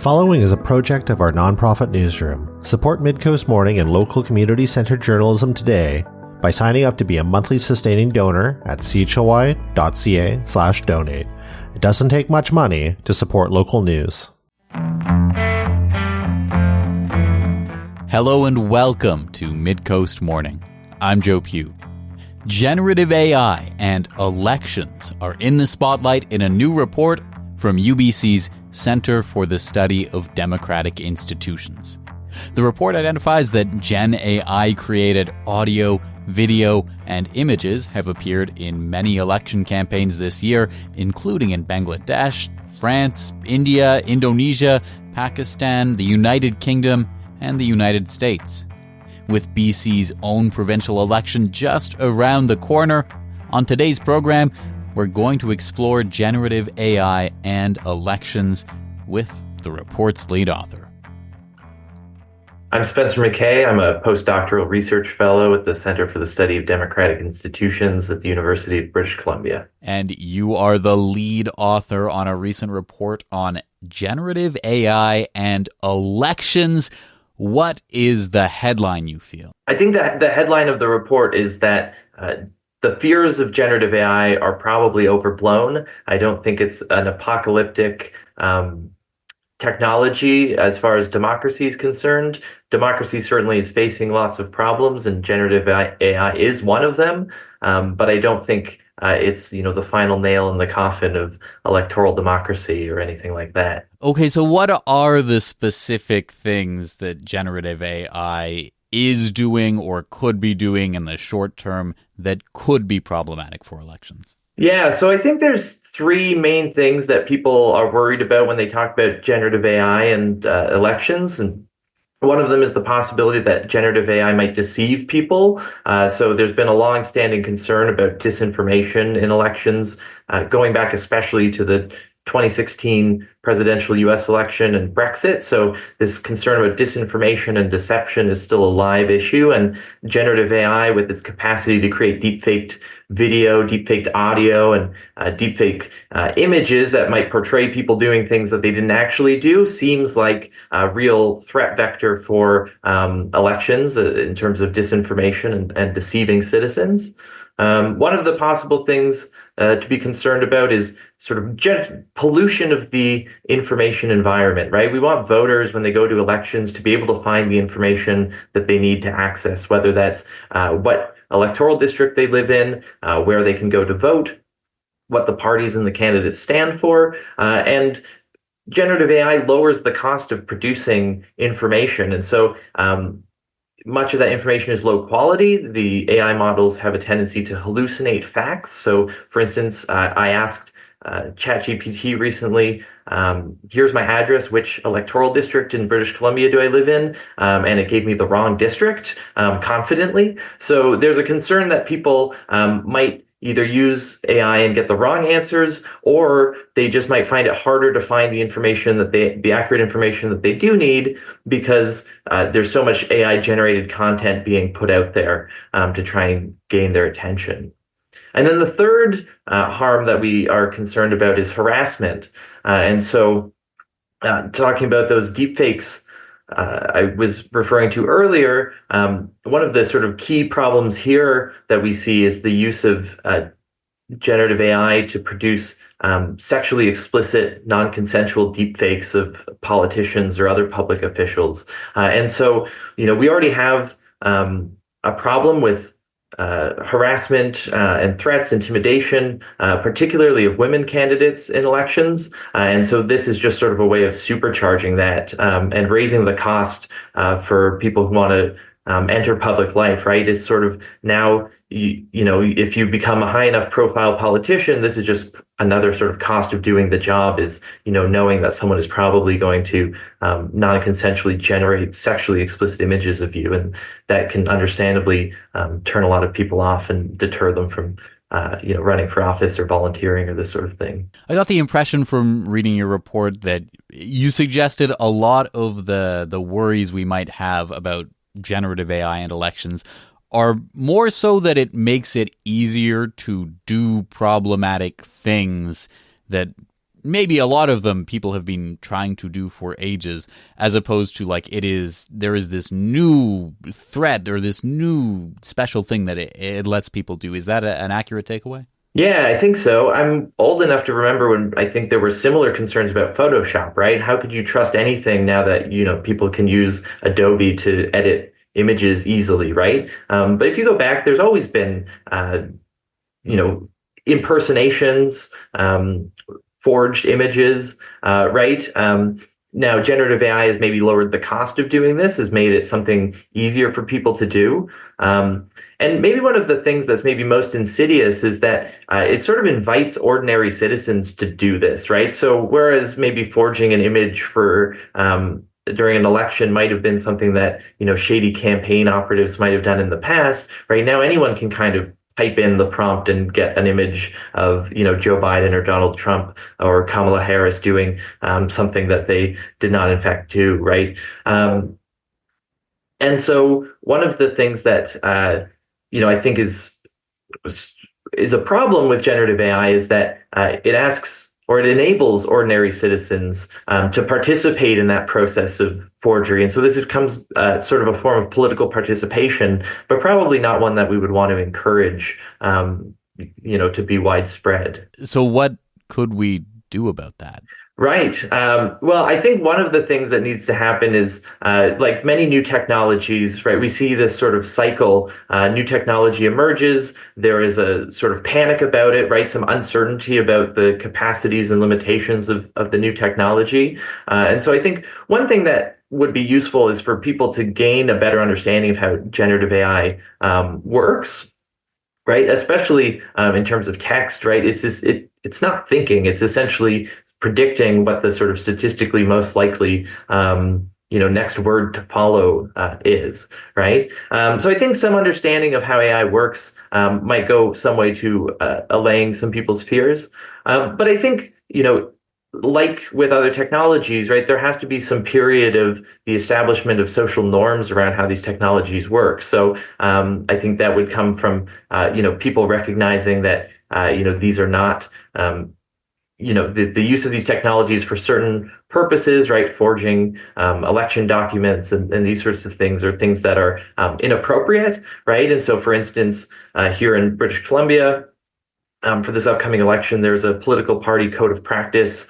following is a project of our nonprofit newsroom. Support Midcoast Morning and local community-centered journalism today by signing up to be a monthly sustaining donor at chly.ca/donate. It doesn't take much money to support local news. Hello and welcome to Midcoast Morning. I'm Joe Pugh. Generative AI and elections are in the spotlight in a new report from UBC's Center for the Study of Democratic Institutions. The report identifies that Gen AI-created audio, video, and images have appeared in many election campaigns this year, including in Bangladesh, France, India, Indonesia, Pakistan, the United Kingdom, and the United States. With BC's own provincial election just around the corner, on today's program, we're going to explore generative AI and elections with the report's lead author. I'm Spencer McKay. I'm a postdoctoral research fellow at the Center for the Study of Democratic Institutions at the University of British Columbia. And you are the lead author on a recent report on generative AI and elections. What is the headline you feel? I think that the headline of the report is that the fears of generative AI are probably overblown. I don't think it's an apocalyptic technology as far as democracy is concerned. Democracy certainly is facing lots of problems, and generative AI is one of them. But I don't think it's the final nail in the coffin of electoral democracy or anything like that. Okay, so what are the specific things that generative AI is doing or could be doing in the short term that could be problematic for elections? Yeah, so I think there's three main things that people are worried about when they talk about generative AI and elections. And one of them is the possibility that generative AI might deceive people. So there's been a long-standing concern about disinformation in elections, going back especially to the 2016 presidential U.S. election and Brexit. So this concern about disinformation and deception is still a live issue. And generative AI, with its capacity to create deepfaked video, deepfaked audio, and deepfake images that might portray people doing things that they didn't actually do, seems like a real threat vector for elections in terms of disinformation and deceiving citizens. One of the possible things to be concerned about is sort of pollution of the information environment, right? We want voters, when they go to elections, to be able to find the information that they need to access, whether that's what electoral district they live in, where they can go to vote, what the parties and the candidates stand for, and generative AI lowers the cost of producing information. And so much of that information is low quality. The AI models have a tendency to hallucinate facts. So, for instance, I asked ChatGPT recently, here's my address, which electoral district in British Columbia do I live in? And it gave me the wrong district confidently. So there's a concern that people might either use AI and get the wrong answers, or they just might find it harder to find the information the accurate information that they do need, because there's so much AI generated content being put out there to try and gain their attention. And then the third harm that we are concerned about is harassment. And so talking about those deepfakes I was referring to earlier, one of the sort of key problems here that we see is the use of generative AI to produce sexually explicit, non-consensual deepfakes of politicians or other public officials. And so, we already have a problem with harassment and threats, intimidation, particularly of women candidates in elections. And so this is just sort of a way of supercharging that and raising the cost for people who want to enter public life, right? It's sort of now, if you become a high enough profile politician, this is just another sort of cost of doing the job, is, knowing that someone is probably going to non-consensually generate sexually explicit images of you. And that can understandably turn a lot of people off and deter them from running for office or volunteering or this sort of thing. I got the impression from reading your report that you suggested a lot of the worries we might have about generative AI and elections are more so that it makes it easier to do problematic things that maybe a lot of them people have been trying to do for ages, as opposed to like there is this new threat or this new special thing that it lets people do. Is that an accurate takeaway? Yeah, I think so. I'm old enough to remember when I think there were similar concerns about Photoshop, right? How could you trust anything now that, people can use Adobe to edit images easily, right? But if you go back, there's always been, you know, impersonations, forged images, right? Now, generative AI has maybe lowered the cost of doing this, has made it something easier for people to do. And maybe one of the things that's maybe most insidious is that it sort of invites ordinary citizens to do this, right? So whereas maybe forging an image for during an election might have been something that, shady campaign operatives might have done in the past, right now anyone can kind of type in the prompt and get an image of, Joe Biden or Donald Trump or Kamala Harris doing something that they did not in fact do, right? And so one of the things that I think is a problem with generative AI is that it asks or it enables ordinary citizens to participate in that process of forgery. And so this becomes sort of a form of political participation, but probably not one that we would want to encourage, to be widespread. So what could we do about that? Right. Well, I think one of the things that needs to happen is, like many new technologies, right? We see this sort of cycle. New technology emerges. There is a sort of panic about it, right? Some uncertainty about the capacities and limitations of the new technology. And so I think one thing that would be useful is for people to gain a better understanding of how generative AI works. Right, especially in terms of text, right? It's not thinking; it's essentially predicting what the sort of statistically most likely, next word to follow is, right? So I think some understanding of how AI works might go some way to allaying some people's fears. But I think, like with other technologies, right, there has to be some period of the establishment of social norms around how these technologies work. So I think that would come from, people recognizing that, these are not, the use of these technologies for certain purposes, right? Forging election documents and these sorts of things are things that are inappropriate, right? And so, for instance, here in British Columbia, for this upcoming election, there's a political party code of practice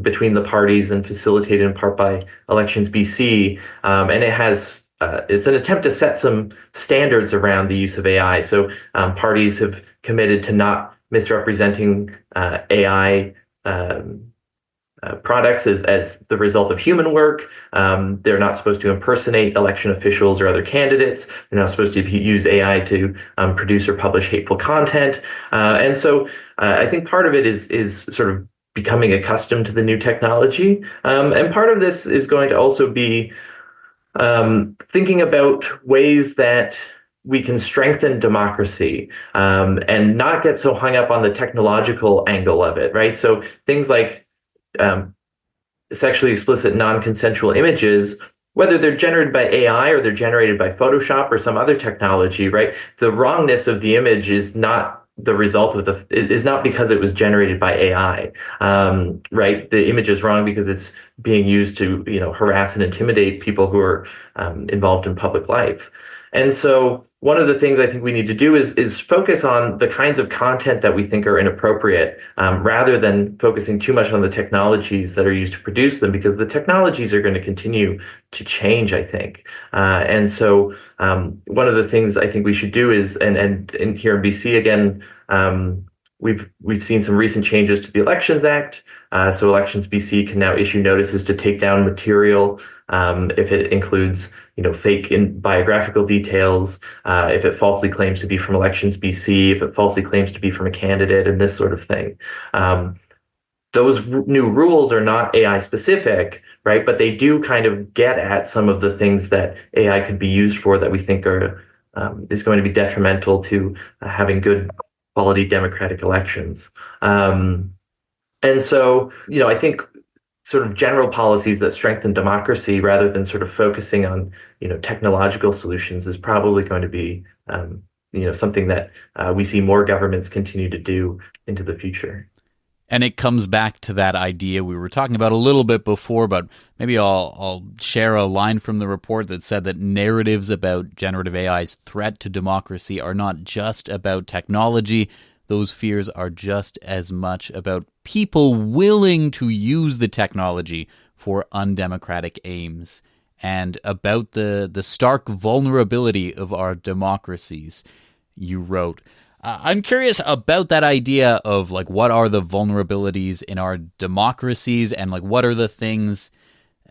between the parties and facilitated in part by Elections BC. And it's an attempt to set some standards around the use of AI. So parties have committed to not misrepresenting AI products as the result of human work. They're not supposed to impersonate election officials or other candidates. They're not supposed to use AI to produce or publish hateful content. And so I think part of it is sort of becoming accustomed to the new technology. And part of this is going to also be thinking about ways that we can strengthen democracy and not get so hung up on the technological angle of it, right? So things like sexually explicit non-consensual images, whether they're generated by AI or they're generated by Photoshop or some other technology, right? The wrongness of the image is not the result of is not because it was generated by AI, right? The image is wrong because it's being used to, harass and intimidate people who are involved in public life. And so one of the things I think we need to do is focus on the kinds of content that we think are inappropriate, rather than focusing too much on the technologies that are used to produce them, because the technologies are going to continue to change, I think. And so one of the things I think we should do is, and here in BC again, we've seen some recent changes to the Elections Act. So Elections BC can now issue notices to take down material if it includes fake biographical details, if it falsely claims to be from Elections BC, if it falsely claims to be from a candidate, and this sort of thing. Those new rules are not AI specific, right? But they do kind of get at some of the things that AI could be used for that we think is going to be detrimental to having good quality democratic elections. And so, I think sort of general policies that strengthen democracy rather than sort of focusing on, technological solutions is probably going to be, something that we see more governments continue to do into the future. And it comes back to that idea we were talking about a little bit before, but maybe I'll share a line from the report that said that narratives about generative AI's threat to democracy are not just about technology. Those fears are just as much about people willing to use the technology for undemocratic aims, and about the stark vulnerability of our democracies, you wrote. I'm curious about that idea of like, what are the vulnerabilities in our democracies, and like, what are the things,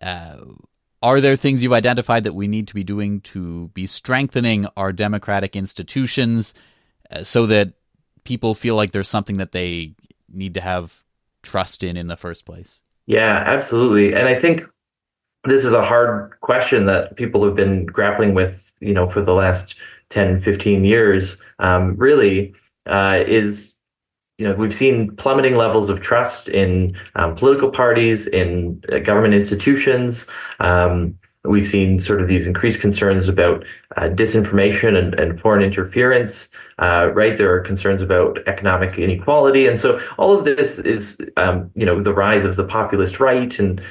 are there things you've identified that we need to be doing to be strengthening our democratic institutions so that people feel like there's something that they need to have trust in the first place? Yeah, absolutely. And I think this is a hard question that people have been grappling with, for the last 10, 15 years, really, is, we've seen plummeting levels of trust in political parties, in government institutions. We've seen sort of these increased concerns about disinformation and foreign interference, right? There are concerns about economic inequality. And so all of this is, the rise of the populist right and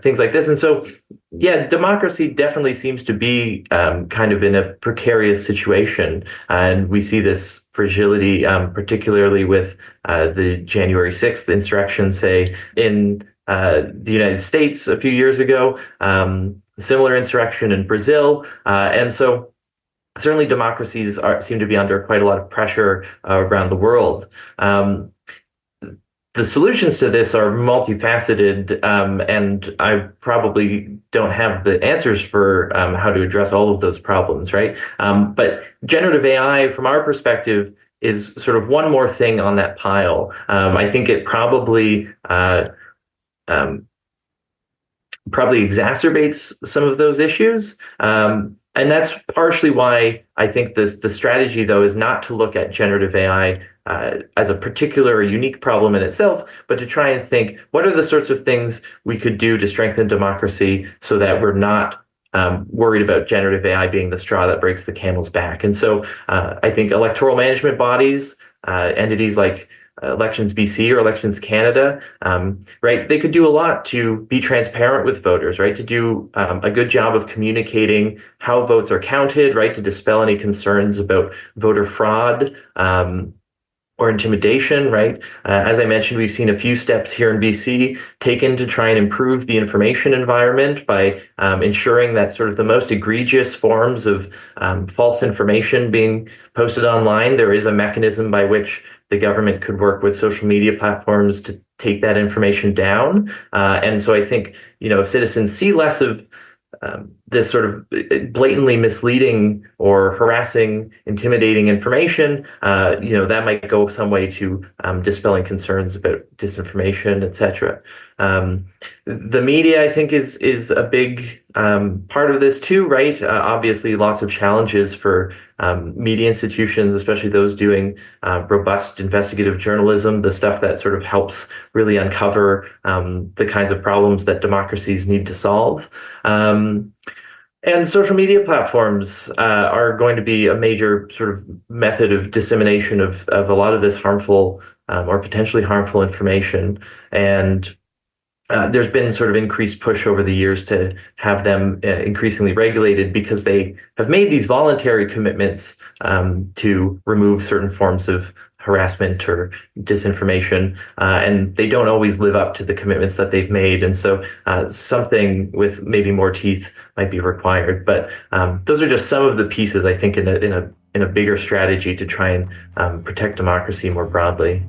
things like this. And so, yeah, democracy definitely seems to be kind of in a precarious situation. And we see this fragility, particularly with the January 6th insurrection, say, in the United States a few years ago, similar insurrection in Brazil. And so certainly democracies seem to be under quite a lot of pressure around the world. The solutions to this are multifaceted, and I probably don't have the answers for how to address all of those problems, right? But generative AI, from our perspective, is sort of one more thing on that pile. I think it probably exacerbates some of those issues. And that's partially why I think the strategy, though, is not to look at generative AI as a particular or unique problem in itself, but to try and think, what are the sorts of things we could do to strengthen democracy so that we're not worried about generative AI being the straw that breaks the camel's back. And so I think electoral management bodies, entities like Elections BC or Elections Canada, right? They could do a lot to be transparent with voters, right? To do a good job of communicating how votes are counted, right? To dispel any concerns about voter fraud or intimidation, right? As I mentioned, we've seen a few steps here in BC taken to try and improve the information environment by ensuring that sort of the most egregious forms of false information being posted online, there is a mechanism by which the government could work with social media platforms to take that information down. And so I think, if citizens see less of this sort of blatantly misleading or harassing, intimidating information, that might go some way to dispelling concerns about disinformation, etc. The media, I think, is a big part of this too, right? Obviously, lots of challenges for media institutions, especially those doing robust investigative journalism, the stuff that sort of helps really uncover the kinds of problems that democracies need to solve. And social media platforms are going to be a major sort of method of dissemination of a lot of this harmful or potentially harmful information. And there's been sort of increased push over the years to have them increasingly regulated because they have made these voluntary commitments to remove certain forms of harassment or disinformation, and they don't always live up to the commitments that they've made. And so something with maybe more teeth might be required. But those are just some of the pieces, I think, in a bigger strategy to try and protect democracy more broadly.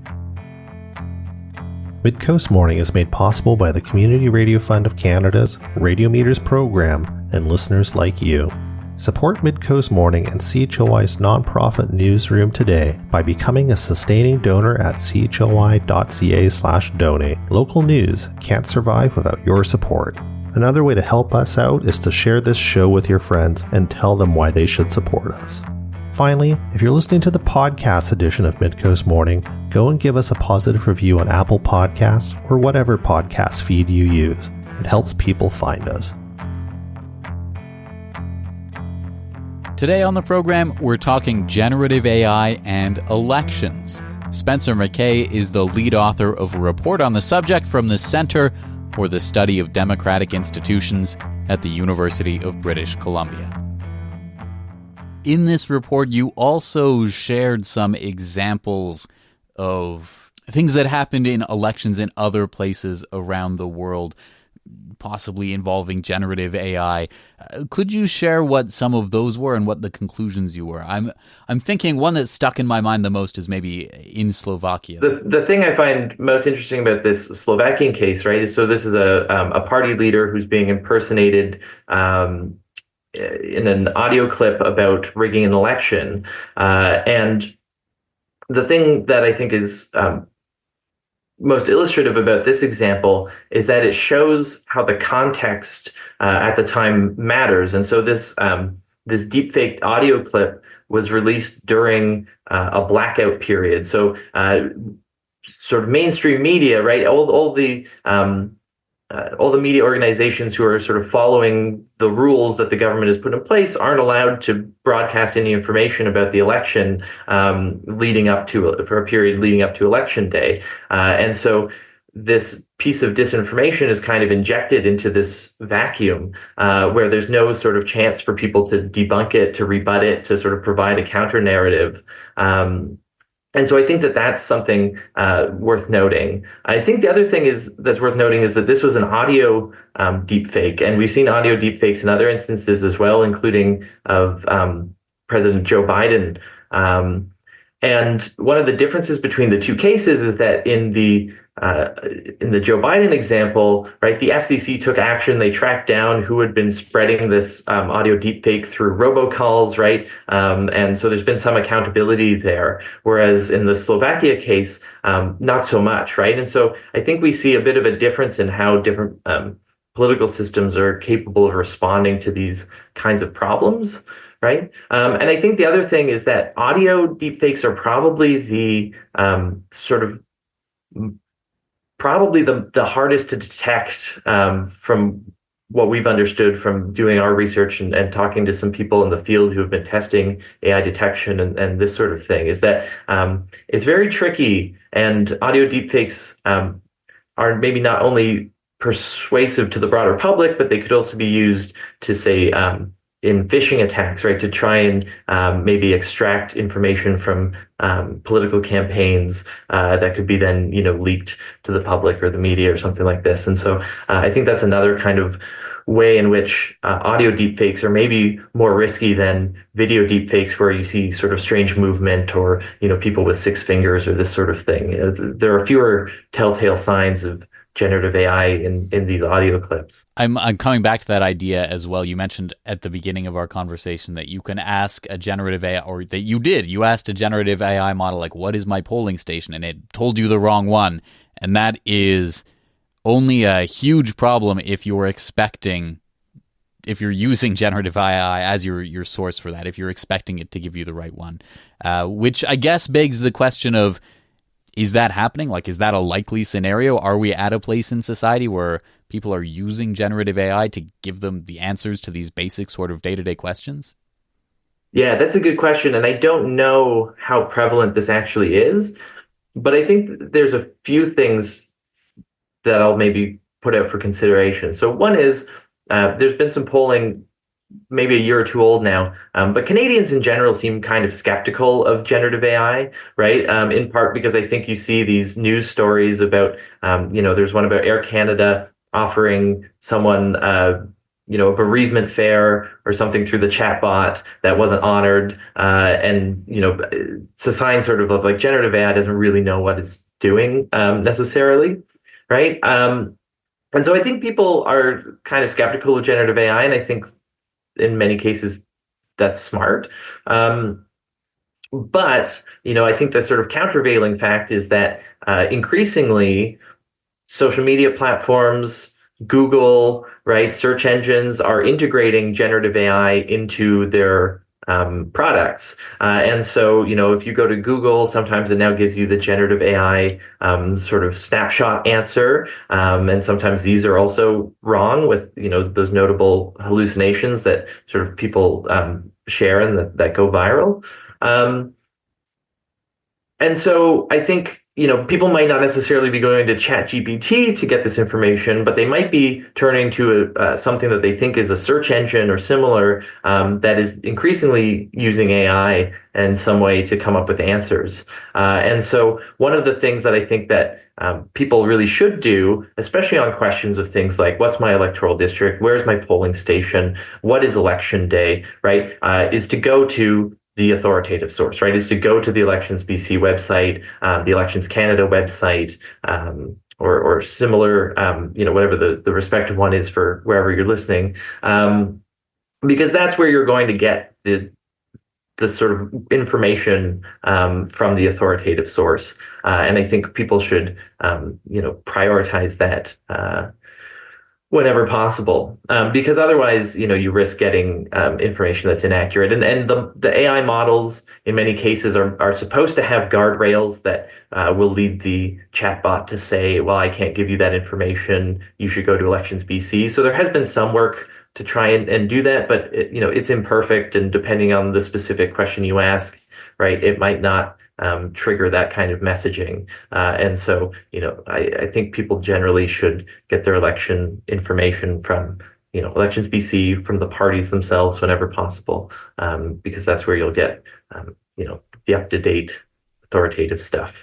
Midcoast Morning is made possible by the Community Radio Fund of Canada's Radio Meters program and listeners like you. Support Midcoast Morning and CHLY's nonprofit newsroom today by becoming a sustaining donor at chly.ca/donate. Local news can't survive without your support. Another way to help us out is to share this show with your friends and tell them why they should support us. Finally, if you're listening to the podcast edition of Midcoast Morning, go and give us a positive review on Apple Podcasts or whatever podcast feed you use. It helps people find us. Today on the program, we're talking generative AI and elections. Spencer McKay is the lead author of a report on the subject from the Center for the Study of Democratic Institutions at the University of British Columbia. In this report, you also shared some examples of things that happened in elections in other places around the world, possibly involving generative AI. Could you share what some of those were and what the conclusions you were? I'm thinking one that stuck in my mind the most is maybe in Slovakia. The thing I find most interesting about this Slovakian case, right, is so this is a party leader who's being impersonated in an audio clip about rigging an election. And the thing that I think is most illustrative about this example is that it shows how the context at the time matters. And so this deepfake audio clip was released during a blackout period. So sort of mainstream media, right? All the media organizations who are sort of following the rules that the government has put in place aren't allowed to broadcast any information about the election for a period leading up to election day. And so this piece of disinformation is kind of injected into this vacuum where there's no sort of chance for people to debunk it, to rebut it, to sort of provide a counter narrative. And so I think that that's something worth noting. I think the other thing that's worth noting is that this was an audio deepfake, and we've seen audio deepfakes in other instances as well, including of President Joe Biden. And one of the differences between the two cases is that in the Joe Biden example, right, the FCC took action. They tracked down who had been spreading this audio deepfake through robocalls, right? And so there's been some accountability there. Whereas in the Slovakia case, not so much, right? And so I think we see a bit of a difference in how different political systems are capable of responding to these kinds of problems. Right. And I think the other thing is that audio deepfakes are probably the hardest to detect from what we've understood from doing our research and talking to some people in the field who have been testing AI detection and this sort of thing, is that it's very tricky, and audio deepfakes are maybe not only persuasive to the broader public, but they could also be used to say in phishing attacks, right, to try and maybe extract information from political campaigns that could be then, leaked to the public or the media or something like this. And so I think that's another kind of way in which audio deepfakes are maybe more risky than video deepfakes, where you see sort of strange movement or, people with six fingers or this sort of thing. There are fewer telltale signs of generative AI in these audio clips. I'm coming back to that idea as well. You mentioned at the beginning of our conversation that you can ask a generative AI, or that you asked a generative AI model, like, what is my polling station? And it told you the wrong one. And that is only a huge problem if you're using generative AI as your source for that, if you're expecting it to give you the right one, which I guess begs the question of, is that happening? Like, is that a likely scenario? Are we at a place in society where people are using generative AI to give them the answers to these basic sort of day-to-day questions? Yeah, that's a good question. And I don't know how prevalent this actually is, but I think there's a few things that I'll maybe put out for consideration. So one is there's been some polling, maybe a year or two old now, but Canadians in general seem kind of skeptical of generative AI, right? In part because I think you see these news stories about, there's one about Air Canada offering someone, a bereavement fare or something through the chatbot that wasn't honored. And it's a sign sort of like generative AI doesn't really know what it's doing necessarily, right? And so I think people are kind of skeptical of generative AI, and I think in many cases that's smart. But, I think the sort of countervailing fact is that increasingly social media platforms, Google, right, search engines are integrating generative AI into their products. And so, if you go to Google, sometimes it now gives you the generative AI sort of snapshot answer. And sometimes these are also wrong with, those notable hallucinations that sort of people share and that go viral. And so I think, people might not necessarily be going to ChatGPT to get this information, but they might be turning to something that they think is a search engine or similar that is increasingly using AI in some way to come up with answers. And so one of the things that I think that people really should do, especially on questions of things like what's my electoral district, where's my polling station, what is election day, right, is to go to the authoritative source, right, is to go to the Elections BC website, the Elections Canada website, or similar, whatever the respective one is for wherever you're listening, because that's where you're going to get the sort of information from the authoritative source. And I think people should, prioritize that whenever possible, because otherwise, you risk getting information that's inaccurate. And the AI models in many cases are supposed to have guardrails that will lead the chatbot to say, well, I can't give you that information. You should go to Elections BC. So there has been some work to try and do that, but it's imperfect, and depending on the specific question you ask, right, it might not trigger that kind of messaging. And so, I think people generally should get their election information from, Elections BC, from the parties themselves whenever possible, because that's where you'll get, the up-to-date authoritative stuff.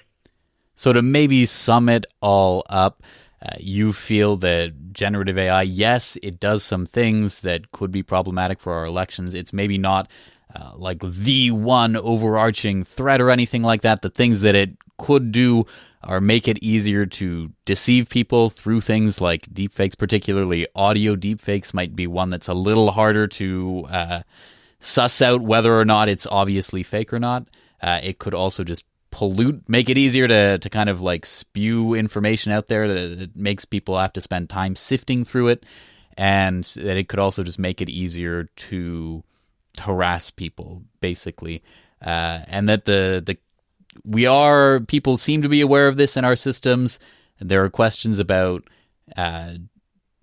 So to maybe sum it all up, you feel that generative AI, yes, it does some things that could be problematic for our elections. It's maybe not like the one overarching threat or anything like that. The things that it could do are make it easier to deceive people through things like deepfakes, particularly audio deepfakes might be one that's a little harder to suss out whether or not it's obviously fake or not. It could also just make it easier to kind of like spew information out there that makes people have to spend time sifting through it, and that it could also just make it easier to harass people, basically, and that people seem to be aware of this in our systems. There are questions about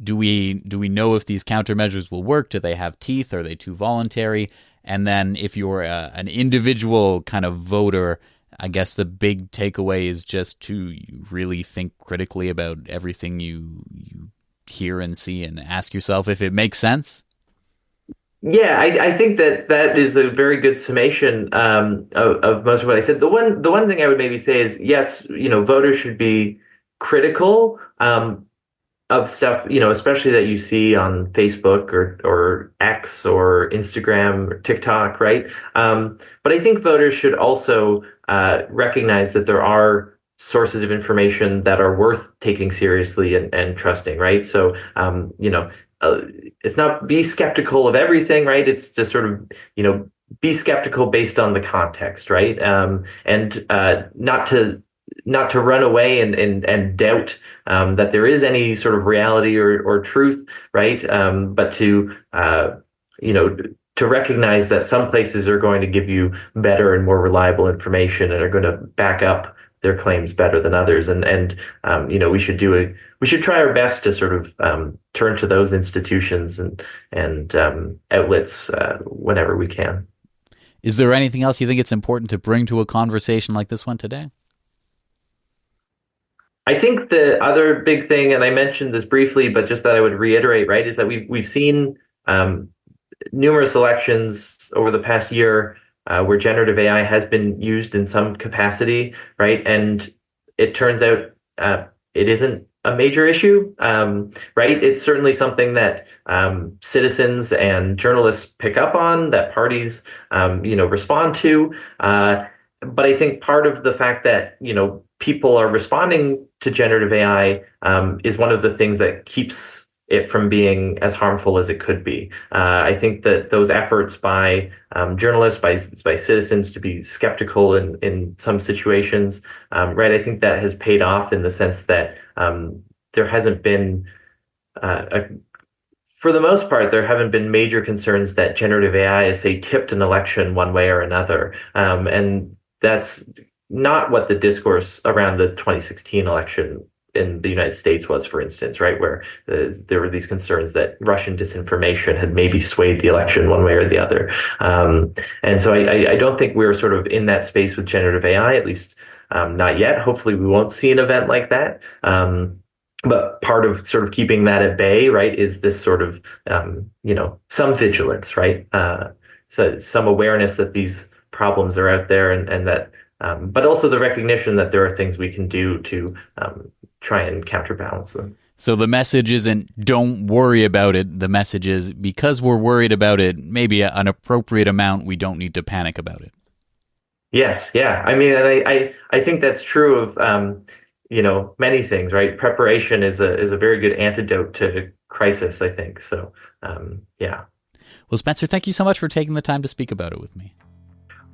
do we know if these countermeasures will work? Do they have teeth? Are they too voluntary? And then if you're an individual kind of voter, I guess the big takeaway is just to really think critically about everything you hear and see, and ask yourself if it makes sense. Yeah, I think that is a very good summation of most of what I said. The one thing I would maybe say is, yes, voters should be critical of stuff, especially that you see on Facebook or X or Instagram or TikTok, right? But I think voters should also recognize that there are sources of information that are worth taking seriously and trusting, right? So, it's not be skeptical of everything, right? It's just sort of, be skeptical based on the context, right? And not to run away and doubt that there is any sort of reality or truth, right? But to recognize that some places are going to give you better and more reliable information and are going to back up their claims better than others. And we should try our best to sort of turn to those institutions and outlets whenever we can. Is there anything else you think it's important to bring to a conversation like this one today? I think the other big thing, and I mentioned this briefly, but just that I would reiterate, right, is that we've seen numerous elections over the past year where generative AI has been used in some capacity, right? And it turns out it isn't a major issue, right? It's certainly something that citizens and journalists pick up on, that parties, respond to. But I think part of the fact that, people are responding to generative AI is one of the things that keeps it from being as harmful as it could be. I think that those efforts by journalists, by citizens to be skeptical in some situations, right, I think that has paid off in the sense that there hasn't been, for the most part, there haven't been major concerns that generative AI has, say, tipped an election one way or another. And that's not what the discourse around the 2016 election in the United States was, for instance, right, where there were these concerns that Russian disinformation had maybe swayed the election one way or the other. And so I don't think we're sort of in that space with generative AI, at least not yet. Hopefully we won't see an event like that. But part of sort of keeping that at bay, right, is this sort of, some vigilance, right? So some awareness that these problems are out there and that, but also the recognition that there are things we can do to try and counterbalance them. So the message isn't don't worry about it. The message is because we're worried about it, maybe an appropriate amount, we don't need to panic about it. Yes. Yeah. I mean, I think that's true of, many things, right? Preparation is a very good antidote to crisis, I think. So, yeah. Well, Spencer, thank you so much for taking the time to speak about it with me.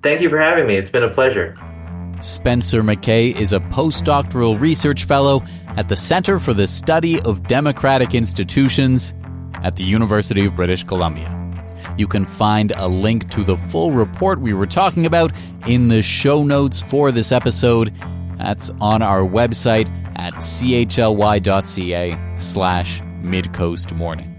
Thank you for having me. It's been a pleasure. Spencer McKay is a postdoctoral research fellow at the Center for the Study of Democratic Institutions at the University of British Columbia. You can find a link to the full report we were talking about in the show notes for this episode. That's on our website at chly.ca/Midcoast Morning.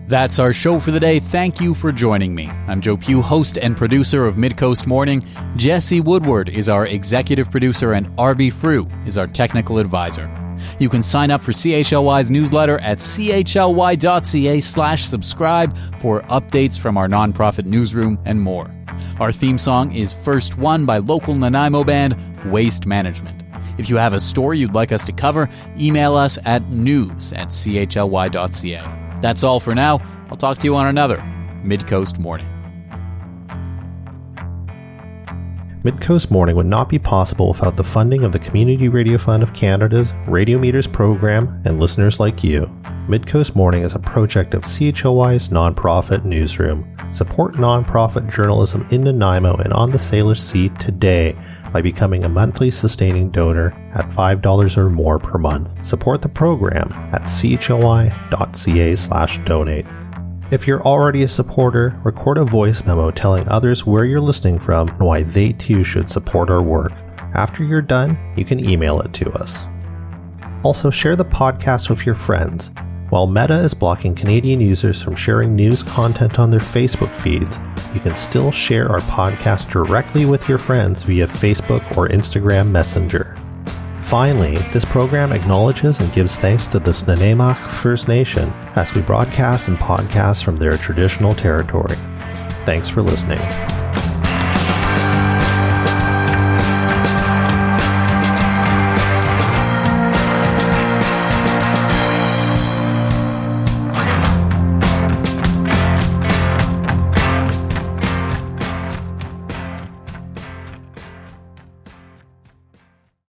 That's our show for the day. Thank you for joining me. I'm Joe Pugh, host and producer of Midcoast Morning. Jesse Woodward is our executive producer, and Arby Frew is our technical advisor. You can sign up for CHLY's newsletter at chly.ca/subscribe for updates from our nonprofit newsroom and more. Our theme song is First One by local Nanaimo band Waste Management. If you have a story you'd like us to cover, email us at news@chly.ca. That's all for now. I'll talk to you on another Midcoast Morning. Midcoast Morning would not be possible without the funding of the Community Radio Fund of Canada's Radio Meters program and listeners like you. Midcoast Morning is a project of CHLY's nonprofit newsroom. Support nonprofit journalism in Nanaimo and on the Salish Sea today by becoming a monthly sustaining donor at $5 or more per month. Support the program at chly.ca/donate. If you're already a supporter, record a voice memo telling others where you're listening from and why they too should support our work. After you're done, you can email it to us. Also, share the podcast with your friends. While Meta is blocking Canadian users from sharing news content on their Facebook feeds, you can still share our podcast directly with your friends via Facebook or Instagram Messenger. Finally, this program acknowledges and gives thanks to the Snuneymuxw First Nation as we broadcast and podcast from their traditional territory. Thanks for listening.